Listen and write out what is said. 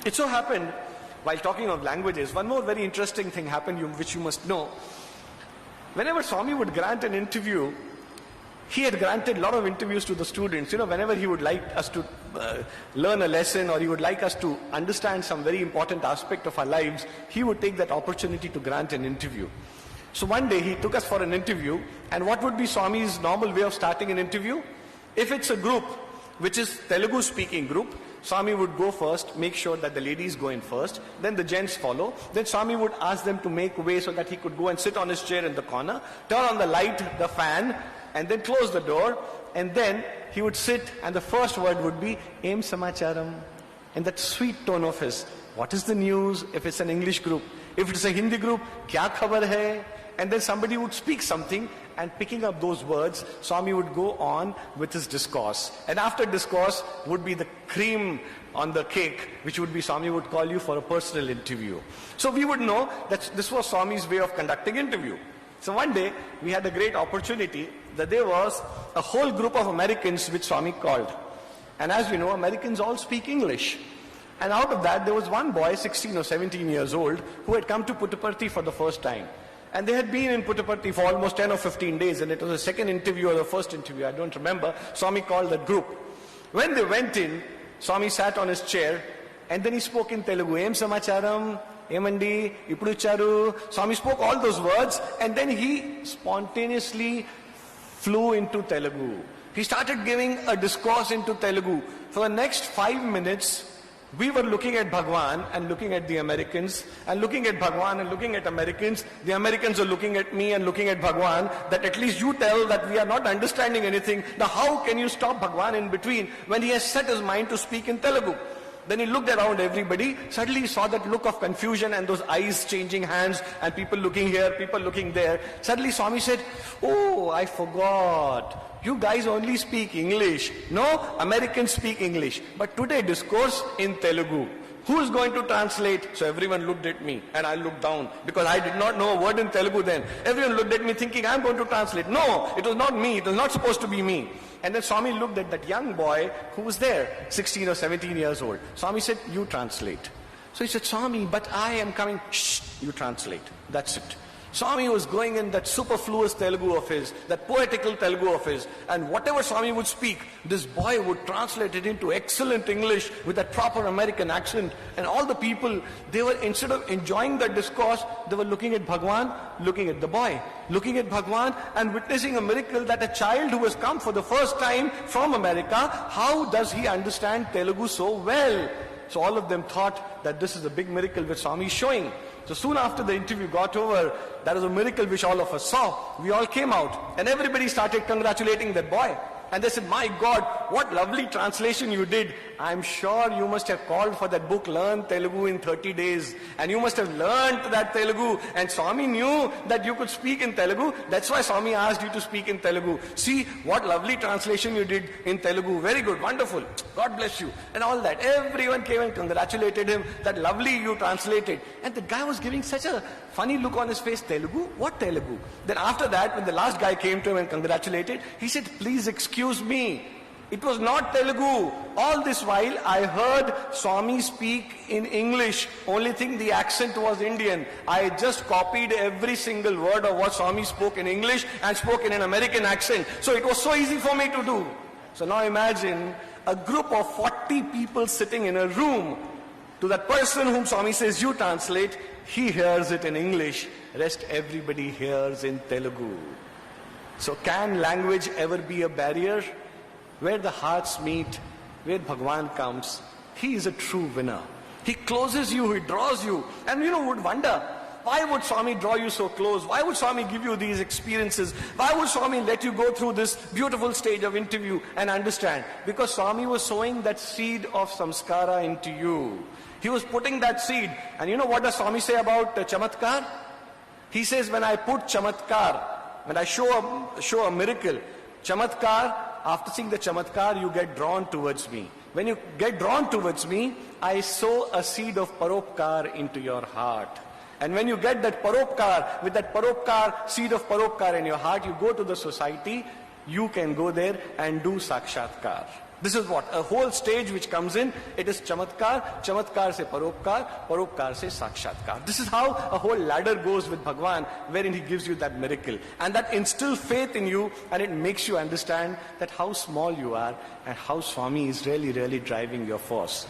It so happened, while talking of languages, one more very interesting thing happened which you must know. Whenever Swami would grant an interview, he had granted a lot of interviews to the students. Whenever he would like us to learn a lesson, or he would like us to understand some very important aspect of our lives, he would take that opportunity to grant an interview. So one day he took us for an interview, and what would be Swami's normal way of starting an interview? If it's a group which is Telugu speaking group, Swami would go first, make sure that the ladies go in first, then the gents follow. Then Swami would ask them to make way so that he could go and sit on his chair in the corner, turn on the light, the fan, and then close the door, and then he would sit, and the first word would be Em Samacharam, in that sweet tone of his. What is the news? If it's an English group. If it's a Hindi group, Kya khabar hai? And then somebody would speak something, and picking up those words, Swami would go on with his discourse. And after discourse would be the cream on the cake, which would be Swami would call you for a personal interview. So we would know that this was Swami's way of conducting interview. So one day, we had a great opportunity that there was a whole group of Americans which Swami called. And as we know, Americans all speak English. And out of that, there was one boy, 16 or 17 years old, who had come to Puttaparthi for the first time. And they had been in Puttaparthi for almost 10 or 15 days, and it was the second interview or the first interview, I don't remember. Swami called that group. When they went in, Swami sat on his chair, and then he spoke in Telugu. Em Samacharam, Emandi, Ipuducharu. Swami spoke all those words, and then he spontaneously flew into Telugu. He started giving a discourse into Telugu. For the next 5 minutes, we were looking at Bhagwan and looking at the Americans, and looking at Bhagwan and looking at Americans. The Americans are looking at me and looking at Bhagwan, that at least you tell that we are not understanding anything. Now how can you stop Bhagwan in between when he has set his mind to speak in Telugu? Then he looked around everybody, suddenly he saw that look of confusion and those eyes changing hands and people looking here, people looking there. Suddenly Swami said, oh, I forgot. You guys only speak English. No, Americans speak English. But today discourse in Telugu. Who is going to translate? So everyone looked at me and I looked down because I did not know a word in Telugu then. Everyone looked at me thinking I'm going to translate. No, it was not me. It was not supposed to be me. And then Swami looked at that young boy who was there, 16 or 17 years old. Swami said, you translate. So he said, Swami, but I am coming. Shh, you translate. That's it. Swami was going in that superfluous Telugu of his, that poetical Telugu of his, and whatever Swami would speak, this boy would translate it into excellent English with that proper American accent. And all the people, they were, instead of enjoying the discourse, they were looking at Bhagwan, looking at the boy, looking at Bhagwan and witnessing a miracle that a child who has come for the first time from America, how does he understand Telugu so well? So all of them thought that this is a big miracle which Swami is showing. So soon after the interview got over, that was a miracle which all of us saw. We all came out and everybody started congratulating that boy. And they said, my God, what lovely translation you did. I'm sure you must have called for that book, Learn Telugu in 30 days. And you must have learned that Telugu. And Swami knew that you could speak in Telugu. That's why Swami asked you to speak in Telugu. See what lovely translation you did in Telugu. Very good, wonderful. God bless you. And all that. Everyone came and congratulated him that lovely you translated. And the guy was giving such a funny look on his face. Telugu? What Telugu? Then after that, when the last guy came to him and congratulated, he said, please excuse me. It was not Telugu. All this while I heard Swami speak in English. Only thing, the accent was Indian. I just copied every single word of what Swami spoke in English and spoke in an American accent. So it was so easy for me to do. So now imagine a group of 40 people sitting in a room. To that person whom Swami says you translate, he hears it in English. Rest everybody hears in Telugu. So can language ever be a barrier? Where the hearts meet, where Bhagwan comes, he is a true winner. He closes you, he draws you. And would wonder, why would Swami draw you so close? Why would Swami give you these experiences? Why would Swami let you go through this beautiful stage of interview and understand? Because Swami was sowing that seed of samskara into you. He was putting that seed. And what does Swami say about chamatkar? He says, when I put chamatkar, when I show a miracle, chamatkar, after seeing the chamatkar, you get drawn towards me. When you get drawn towards me, I sow a seed of paropkar into your heart. And when you get that paropkar, with that paropkar, seed of paropkar in your heart, you go to the society, you can go there and do sakshatkar. This is what? A whole stage which comes in. It is chamatkar, chamatkar se paropkar, paropkar se sakshatkar. This is how a whole ladder goes with Bhagwan, wherein he gives you that miracle. And that instills faith in you, and it makes you understand that how small you are and how Swami is really, really driving your force.